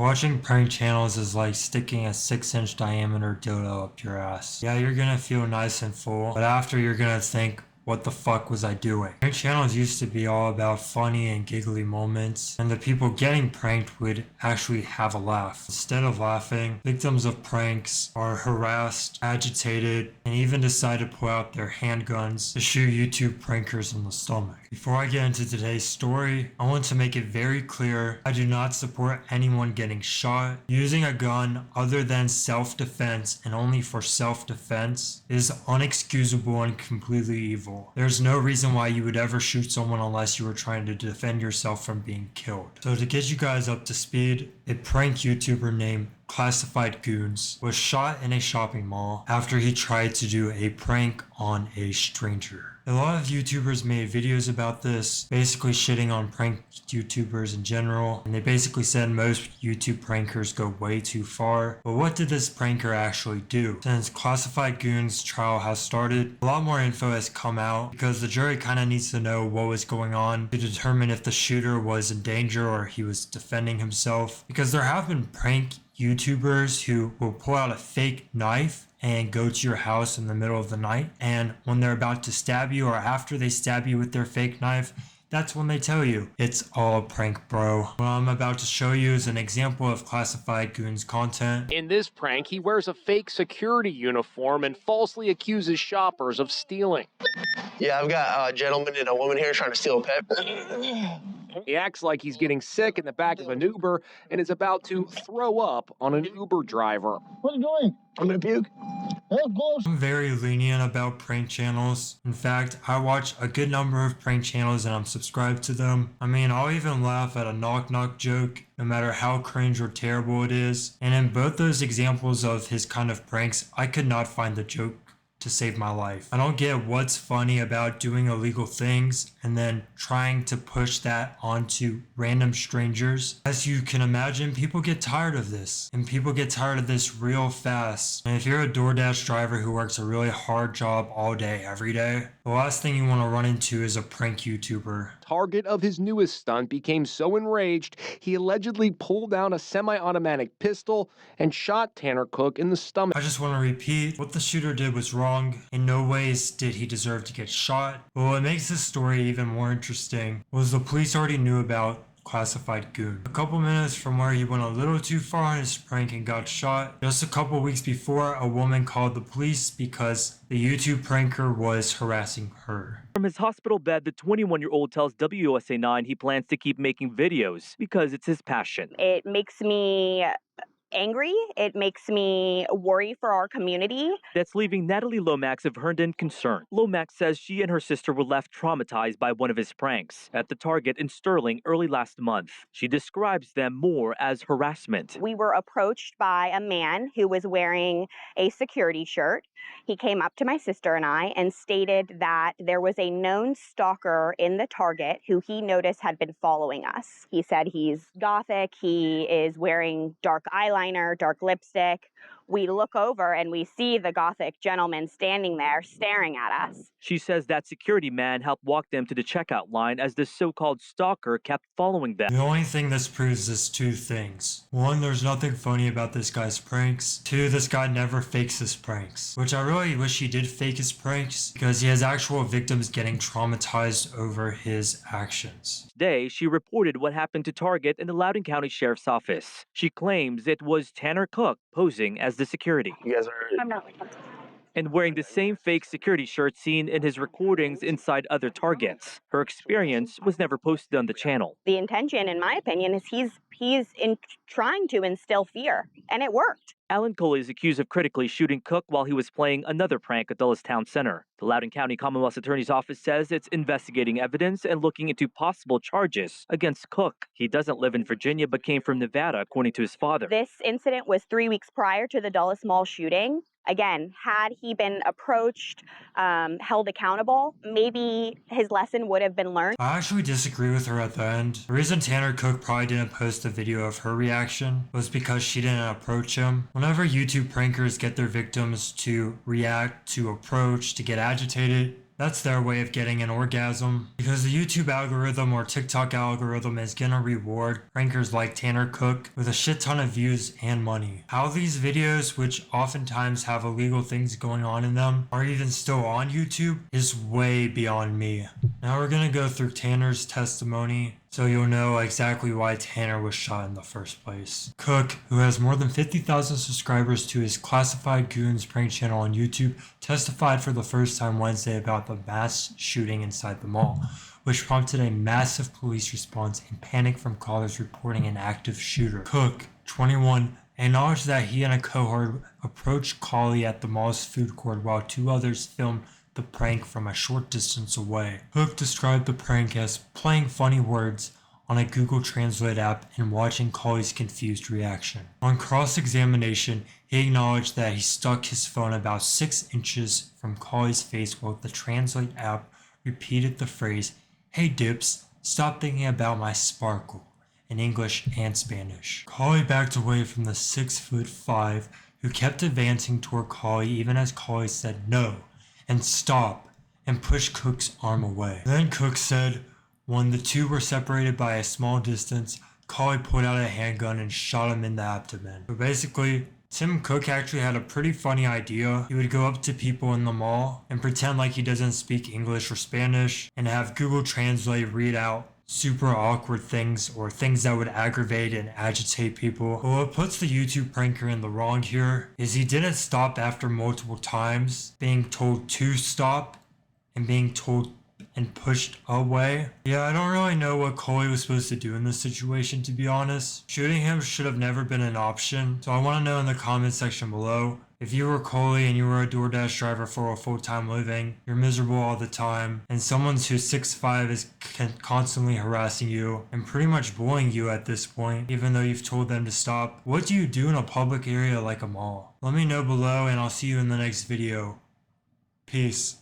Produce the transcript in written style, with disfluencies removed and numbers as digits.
Watching prank channels is like sticking a 6-inch diameter dildo up your ass. Yeah, you're gonna feel nice and full, but after you're gonna think, what the fuck was I doing? Prank channels used to be all about funny and giggly moments, and the people getting pranked would actually have a laugh. Instead of laughing, victims of pranks are harassed, agitated, and even decide to pull out their handguns to shoot YouTube prankers in the stomach. Before I get into today's story, I want to make it very clear I do not support anyone getting shot. Using a gun other than self-defense and only for self-defense is unexcusable and completely evil. There's no reason why you would ever shoot someone unless you were trying to defend yourself from being killed. So to get you guys up to speed, a prank YouTuber named Classified Goons was shot in a shopping mall after he tried to do a prank on a stranger. A lot of YouTubers made videos about this, basically shitting on prank YouTubers in general, and they basically said most YouTube prankers go way too far. But what did this pranker actually do? Since Classified Goons' trial has started, a lot more info has come out because the jury kind of needs to know what was going on to determine if the shooter was in danger or he was defending himself. Because there have been prank YouTubers who will pull out a fake knife and go to your house in the middle of the night, and when they're about to stab you or after they stab you with their fake knife, that's when they tell you it's all a prank, bro. What I'm about to show you is an example of Classified Goons content. In this prank, he wears a fake security uniform and falsely accuses shoppers of stealing. Yeah, I've got a gentleman and a woman here trying to steal a pet. He acts like he's getting sick in the back of an Uber and is about to throw up on an Uber driver. What are you doing? I'm gonna puke. I'm very lenient about prank channels. In fact, I watch a good number of prank channels and I'm subscribed to them. I mean, I'll even laugh at a knock knock joke, no matter how cringe or terrible it is. And in both those examples of his kind of pranks, I could not find the joke to save my life. I don't get what's funny about doing illegal things and then trying to push that onto random strangers. As you can imagine, people get tired of this, and people get tired of this real fast. And if you're a DoorDash driver who works a really hard job all day, every day, the last thing you want to run into is a prank YouTuber. Target of his newest stunt became so enraged, he allegedly pulled out a semi-automatic pistol and shot Tanner Cook in the stomach. I just want to repeat, what the shooter did was wrong. In no ways did he deserve to get shot. But what makes this story even more interesting was the police already knew about Classified Goon. A couple minutes from where he went a little too far in his prank and got shot, just a couple weeks before, a woman called the police because the YouTube pranker was harassing her. From his hospital bed, the 21-year-old tells WUSA 9 he plans to keep making videos because it's his passion. It makes me angry. It makes me worry for our community. That's leaving Natalie Lomax of Herndon concerned. Lomax says she and her sister were left traumatized by one of his pranks at the Target in Sterling early last month. She describes them more as harassment. We were approached by a man who was wearing a security shirt. He came up to my sister and I and stated that there was a known stalker in the Target who he noticed had been following us. He said he's gothic, he is wearing dark eyeliner, dark lipstick. We look over and we see the gothic gentleman standing there staring at us. She says that security man helped walk them to the checkout line as the so-called stalker kept following them. The only thing this proves is two things. One, there's nothing funny about this guy's pranks. Two, this guy never fakes his pranks. Which I really wish he did fake his pranks because he has actual victims getting traumatized over his actions. Today, she reported what happened to Target in the Loudoun County Sheriff's Office. She claims it was Tanner Cook posing as the security. You guys are. I'm not like that. And wearing the same fake security shirt seen in his recordings inside other Targets. Her experience was never posted on the channel. The intention, in my opinion, is he's trying to instill fear, and it worked. Alan Coley is accused of critically shooting Cook while he was playing another prank at Dulles Town Center. The Loudoun County Commonwealth's Attorney's Office says it's investigating evidence and looking into possible charges against Cook. He doesn't live in Virginia but came from Nevada, according to his father. This incident was 3 weeks prior to the Dulles Mall shooting. Again, had he been approached, held accountable, maybe his lesson would have been learned. I actually disagree with her at the end. The reason Tanner Cook probably didn't post a video of her reaction was because she didn't approach him. Whenever YouTube prankers get their victims to react, to approach, to get agitated, That's their way of getting an orgasm. Because the YouTube algorithm or TikTok algorithm is gonna reward prankers like Tanner Cook with a shit ton of views and money. How these videos, which oftentimes have illegal things going on in them, are even still on YouTube is way beyond me. Now we're gonna go through Tanner's testimony so you'll know exactly why Tanner was shot in the first place. Cook, who has more than 50,000 subscribers to his Classified Goons prank channel on YouTube, testified for the first time Wednesday about the mass shooting inside the mall, which prompted a massive police response and panic from callers reporting an active shooter. Cook, 21, acknowledged that he and a cohort approached Collie at the mall's food court while two others filmed the prank from a short distance away. Cook described the prank as playing funny words on a Google Translate app and watching Collie's confused reaction. On cross-examination, he acknowledged that he stuck his phone about 6 inches from Collie's face while the Translate app repeated the phrase, "Hey Dips, stop thinking about my sparkle," in English and Spanish. Collie backed away from the 6'5" who kept advancing toward Collie even as Collie said no and stop and pushed Cook's arm away. Then Cook said, when the two were separated by a small distance, Collie pulled out a handgun and shot him in the abdomen. So basically, Tim Cook actually had a pretty funny idea. He would go up to people in the mall and pretend like he doesn't speak English or Spanish and have Google Translate read out super awkward things or things that would aggravate and agitate people. But what puts the YouTube pranker in the wrong here is he didn't stop after multiple times being told to stop and being told and pushed away. Yeah, I don't really know what Collie was supposed to do in this situation, to be honest. Shooting him should have never been an option. So I want to know in the comment section below, if you were Collie and you were a DoorDash driver for a full-time living, you're miserable all the time, and someone who's 6'5" is constantly harassing you and pretty much bullying you at this point, even though you've told them to stop, what do you do in a public area like a mall? Let me know below and I'll see you in the next video. Peace.